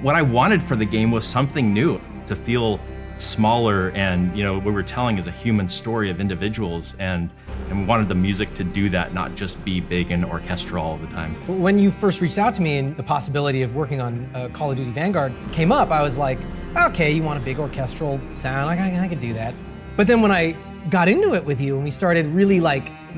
What I wanted for the game was something new, to feel smaller, and we were telling is a human story of individuals, and we wanted the music to do that, not just be big and orchestral all the time. When you first reached out to me and the possibility of working on Call of Duty Vanguard came up, I was like, okay, you want a big orchestral sound, I could do that. But then when I got into it with you and we started really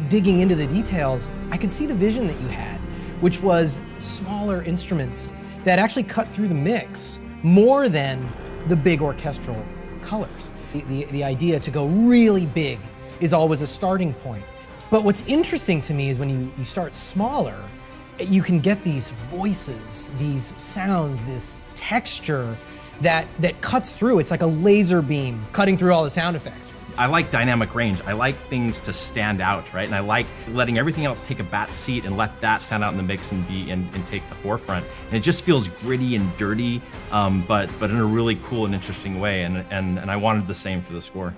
digging into the details, I could see the vision that you had, which was smaller instruments that actually cut through the mix more than the big orchestral colors. The idea to go really big is always a starting point. But what's interesting to me is when you start smaller, you can get these voices, these sounds, this texture that cuts through. It's like a laser beam cutting through all the sound effects. I like dynamic range. I like things to stand out, right? And I like letting everything else take a back seat and let that stand out in the mix and take the forefront. And it just feels gritty and dirty, but in a really cool and interesting way. And I wanted the same for the score.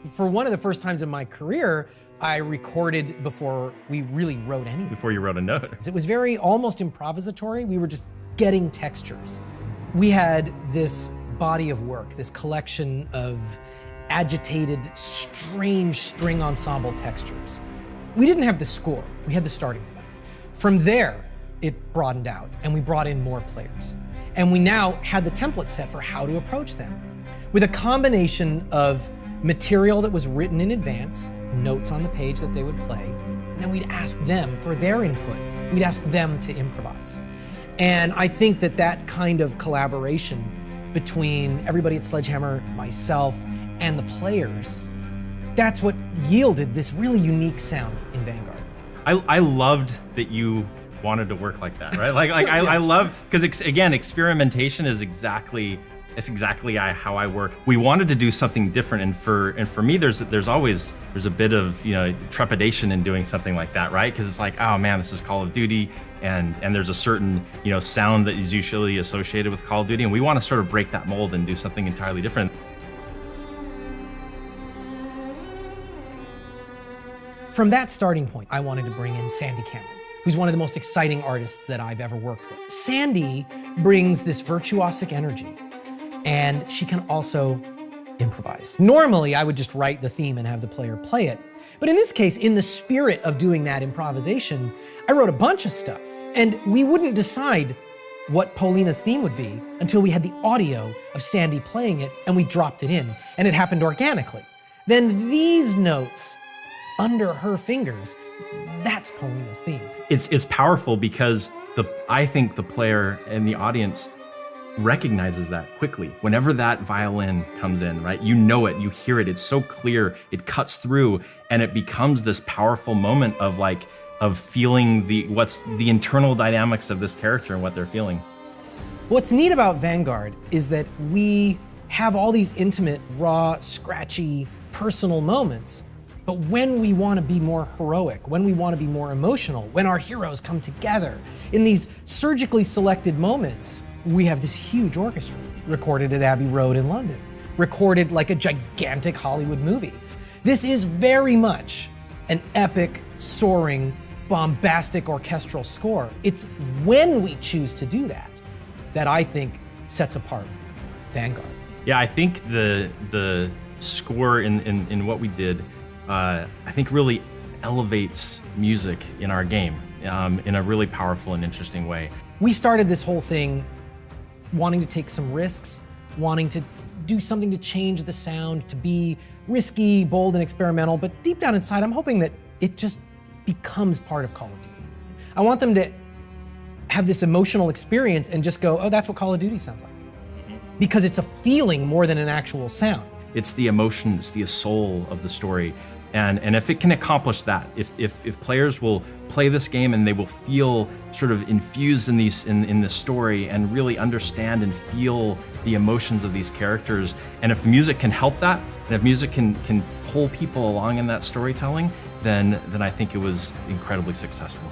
For one of the first times in my career, I recorded before we really wrote anything. Before you wrote a note. It was very almost improvisatory. We were just getting textures. We had this body of work, this collection of agitated, strange string ensemble textures. We didn't have the score, we had the starting point. From there, it broadened out and we brought in more players. And we now had the template set for how to approach them, with a combination of material that was written in advance, notes on the page that they would play, and then we'd ask them for their input. We'd ask them to improvise. And I think that kind of collaboration between everybody at Sledgehammer, myself, and the players, that's what yielded this really unique sound in Vanguard. I loved that you wanted to work like that, right? I love, because again, experimentation is exactly how I work. We wanted to do something different, and for me, there's always a bit of trepidation in doing something like that, right? Because it's like, oh man, this is Call of Duty, and there's a certain sound that is usually associated with Call of Duty, and we want to sort of break that mold and do something entirely different. From that starting point, I wanted to bring in Sandy Cameron, who's one of the most exciting artists that I've ever worked with. Sandy brings this virtuosic energy, and she can also improvise. Normally, I would just write the theme and have the player play it. But in this case, in the spirit of doing that improvisation, I wrote a bunch of stuff, and we wouldn't decide what Paulina's theme would be until we had the audio of Sandy playing it, and we dropped it in, and it happened organically. Then these notes under her fingers, that's Paulina's theme. It's powerful because I think the player and the audience recognizes that quickly. Whenever that violin comes in, right? You know it, you hear it, it's so clear, it cuts through, and it becomes this powerful moment of feeling the internal dynamics of this character and what they're feeling. What's neat about Vanguard is that we have all these intimate, raw, scratchy, personal moments. But when we want to be more heroic, when we want to be more emotional, when our heroes come together, in these surgically selected moments, we have this huge orchestra recorded at Abbey Road in London, recorded like a gigantic Hollywood movie. This is very much an epic, soaring, bombastic orchestral score. It's when we choose to do that I think sets apart Vanguard. Yeah, I think the score in what we did, I think really elevates music in our game in a really powerful and interesting way. We started this whole thing wanting to take some risks, wanting to do something to change the sound, to be risky, bold, and experimental, but deep down inside, I'm hoping that it just becomes part of Call of Duty. I want them to have this emotional experience and just go, oh, that's what Call of Duty sounds like. Because it's a feeling more than an actual sound. It's the emotion, it's the soul of the story. And if it can accomplish that, if players will play this game and they will feel sort of infused in this story and really understand and feel the emotions of these characters, and if music can help that, and if music can pull people along in that storytelling, then I think it was incredibly successful.